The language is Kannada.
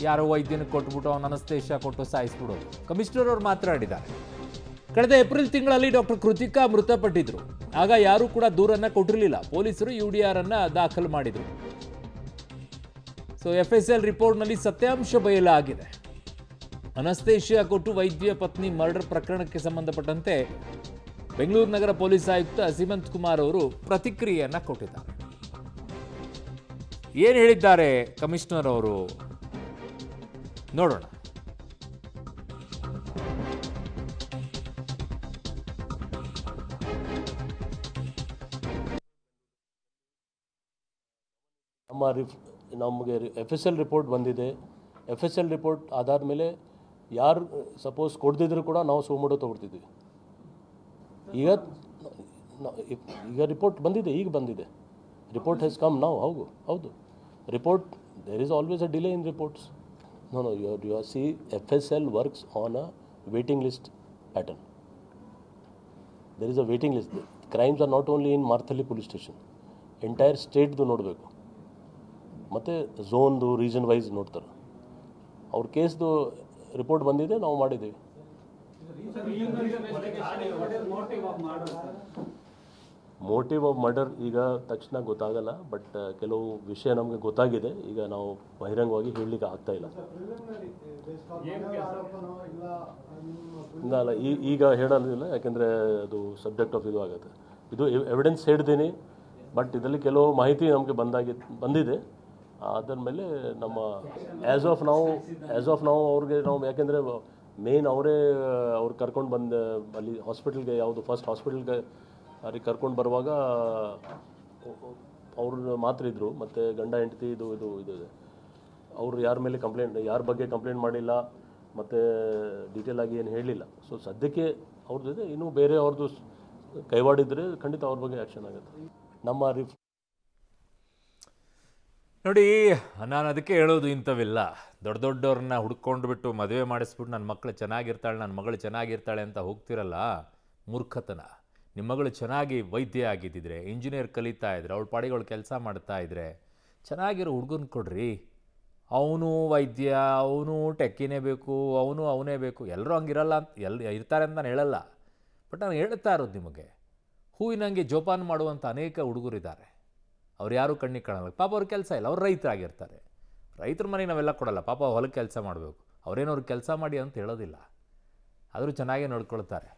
ಯಾರೋ ವೈದ್ಯನಿಗೆ ಕೊಟ್ಬಿಟ್ಟು ಅವನ ಅನಸ್ತೇಶ ಕೊಟ್ಟು ಸಾಯಿಸ್ಬಿಡೋದು. ಕಮಿಷನರ್ ಅವರು ಮಾತನಾಡಿದ್ದಾರೆ. ಕಳೆದ ಏಪ್ರಿಲ್ ತಿಂಗಳಲ್ಲಿ ಡಾಕ್ಟರ್ ಕೃತಿಕಾ ಮೃತಪಟ್ಟಿದ್ರು. ಆಗ ಯಾರೂ ಕೂಡ ದೂರನ್ನ ಕೊಟ್ಟಿರಲಿಲ್ಲ. ಪೊಲೀಸರು UDR ಅನ್ನ ದಾಖಲು ಮಾಡಿದ್ರು. ಸೊ FSL ರಿಪೋರ್ಟ್ನಲ್ಲಿ ಸತ್ಯಾಂಶ ಬಯಲಾಗಿದೆ. ಅನಸ್ತೇಶಿಯಾ ಕೊಟ್ಟು ವೈದ್ಯ ಪತ್ನಿ ಮರ್ಡರ್ ಪ್ರಕರಣಕ್ಕೆ ಸಂಬಂಧಪಟ್ಟಂತೆ ಬೆಂಗಳೂರು ನಗರ ಪೊಲೀಸ್ ಆಯುಕ್ತ ಸೀಮಂತ್ ಕುಮಾರ್ ಅವರು ಪ್ರತಿಕ್ರಿಯೆಯನ್ನ ಕೊಟ್ಟಿದ್ದಾರೆ. ಏನು ಹೇಳಿದ್ದಾರೆ ಕಮಿಷನರ್ ಅವರು ನೋಡೋಣ. ನಮಗೆ FSL ರಿಪೋರ್ಟ್ ಬಂದಿದೆ. FSL ರಿಪೋರ್ಟ್ ಆಧಾರ ಮೇಲೆ ಯಾರು ಸಪೋಸ್ ಕೊಡ್ದಿದ್ರು ಕೂಡ ನಾವು ಸೋಮೋಟೋ ತೊಗೊಳ್ತಿದ್ವಿ. ಈಗ ರಿಪೋರ್ಟ್ ಬಂದಿದೆ, ಈಗ ಬಂದಿದೆ. ರಿಪೋರ್ಟ್ ಹ್ಯಾಸ್ ಕಮ್ ನಾವು. ಹೌದು report, there is always a delay in reports. No you are see FSL works on a waiting list pattern. There is a waiting list. Crimes are not only in Marathahalli police station, entire ಸ್ಟೇಟ್ದು ನೋಡಬೇಕು, ಮತ್ತು ಝೋನ್ದು ರೀಜನ್ ವೈಸ್ ನೋಡ್ತಾರೆ. ಅವ್ರ ಕೇಸ್ದು ರಿಪೋರ್ಟ್ ಬಂದಿದೆ, ನಾವು ಮಾಡಿದ್ದೀವಿ. ಮೋಟಿವ್ ಆಫ್ ಮರ್ಡರ್ ಈಗ ತಕ್ಷಣ ಗೊತ್ತಾಗಲ್ಲ, ಬಟ್ ಕೆಲವು ವಿಷಯ ನಮಗೆ ಗೊತ್ತಾಗಿದೆ. ಈಗ ನಾವು ಬಹಿರಂಗವಾಗಿ ಹೇಳಲಿಕ್ಕೆ ಆಗ್ತಾ ಇಲ್ಲ. ಇಲ್ಲ ಈಗ ಹೇಳೋದಿಲ್ಲ, ಯಾಕೆಂದರೆ ಅದು ಸಬ್ಜೆಕ್ಟ್ ಆಫ್ ಇದು ಆಗುತ್ತೆ. ಇದು ಎವಿಡೆನ್ಸ್ ಹೇಳಿದ್ದೀನಿ, ಬಟ್ ಇದರಲ್ಲಿ ಕೆಲವು ಮಾಹಿತಿ ನಮಗೆ ಬಂದಿದೆ. ಅದರ ಮೇಲೆ ನಮ್ಮ ಆ್ಯಸ್ ಆಫ್ ನಾವು ಅವ್ರಿಗೆ ನಾವು, ಯಾಕೆಂದರೆ ಮೇನ್ ಅವ್ರು ಕರ್ಕೊಂಡು ಬಂದು ಅಲ್ಲಿ ಹಾಸ್ಪಿಟಲ್ಗೆ, ಯಾವುದು ಫಸ್ಟ್ ಹಾಸ್ಪಿಟಲ್ಗೆ ಅವ್ರಿಗೆ ಕರ್ಕೊಂಡು ಬರುವಾಗ ಅವ್ರು ಮಾತ್ರ ಇದ್ದರು. ಮತ್ತು ಗಂಡ ಹೆಂಡತಿ ಇದು ಇದೆ. ಅವರು ಯಾರ ಮೇಲೆ ಯಾರ ಬಗ್ಗೆ ಕಂಪ್ಲೇಂಟ್ ಮಾಡಿಲ್ಲ, ಮತ್ತು ಡೀಟೇಲ್ ಆಗಿ ಏನು ಹೇಳಲಿಲ್ಲ. ಸೊ ಸದ್ಯಕ್ಕೆ ಅವ್ರದ್ದಿದೆ. ಇನ್ನೂ ಬೇರೆ ಅವ್ರದ್ದು ಕೈವಾಡಿದ್ರೆ ಖಂಡಿತ ಅವ್ರ ಬಗ್ಗೆ ಆ್ಯಕ್ಷನ್ ಆಗುತ್ತೆ. ನಮ್ಮ ನೋಡಿ, ನಾನು ಅದಕ್ಕೆ ಹೇಳೋದು, ಇಂಥವಿಲ್ಲ ದೊಡ್ಡ ದೊಡ್ಡವ್ರನ್ನ ಹುಡ್ಕೊಂಡು ಬಿಟ್ಟು ಮದುವೆ ಮಾಡಿಸ್ಬಿಟ್ಟು ನನ್ನ ಮಕ್ಕಳು ಚೆನ್ನಾಗಿರ್ತಾಳೆ, ನನ್ನ ಮಗಳು ಚೆನ್ನಾಗಿರ್ತಾಳೆ ಅಂತ ಹೋಗ್ತಿರಲ್ಲ, ಮೂರ್ಖತನ. ನಿಮ್ಮ ಮಗಳು ಚೆನ್ನಾಗಿ ವೈದ್ಯ ಆಗಿದ್ದಿದ್ರೆ, ಇಂಜಿನಿಯರ್ ಕಲಿತಾ ಇದ್ರೆ, ಅವಳ ಪಾಡಿಗೆ ಅವಳು ಕೆಲಸ ಮಾಡ್ತಾ ಇದ್ರೆ, ಚೆನ್ನಾಗಿರೋ ಹುಡುಗನ ಕೊಡ್ರಿ. ಅವನು ವೈದ್ಯ, ಅವನು ಟೆಕ್ಕಿನೇ ಬೇಕು, ಅವನೇ ಬೇಕು. ಎಲ್ಲರೂ ಹಂಗಿರಲ್ಲ ಅಂತ ಇರ್ತಾರೆ ಅಂತ ನಾನು ಹೇಳಲ್ಲ, ಬಟ್ ನಾನು ಹೇಳ್ತಾ ಇರೋದು ನಿಮಗೆ, ಹೂವಿನಂಗೆ ಜೋಪಾನ ಮಾಡುವಂಥ ಅನೇಕ ಹುಡುಗರಿದ್ದಾರೆ. ಅವ್ರು ಯಾರೂ ಕಣ್ಣಿಗೆ ಕಾಣಲ್ಲ. ಪಾಪ ಅವ್ರ ಕೆಲಸ ಇಲ್ಲ, ಅವ್ರು ರೈತರಾಗಿರ್ತಾರೆ. ರೈತರ ಮನೆಗೆ ನಾವೆಲ್ಲ ಕೊಡಲ್ಲ, ಪಾಪ ಹೊಲಕ್ಕೆ ಕೆಲಸ ಮಾಡಬೇಕು. ಅವ್ರೇನೋ ಅವ್ರಿಗೆ ಕೆಲಸ ಮಾಡಿ ಅಂತ ಹೇಳೋದಿಲ್ಲ, ಆದರೂ ಚೆನ್ನಾಗೇ ನೋಡ್ಕೊಳ್ತಾರೆ.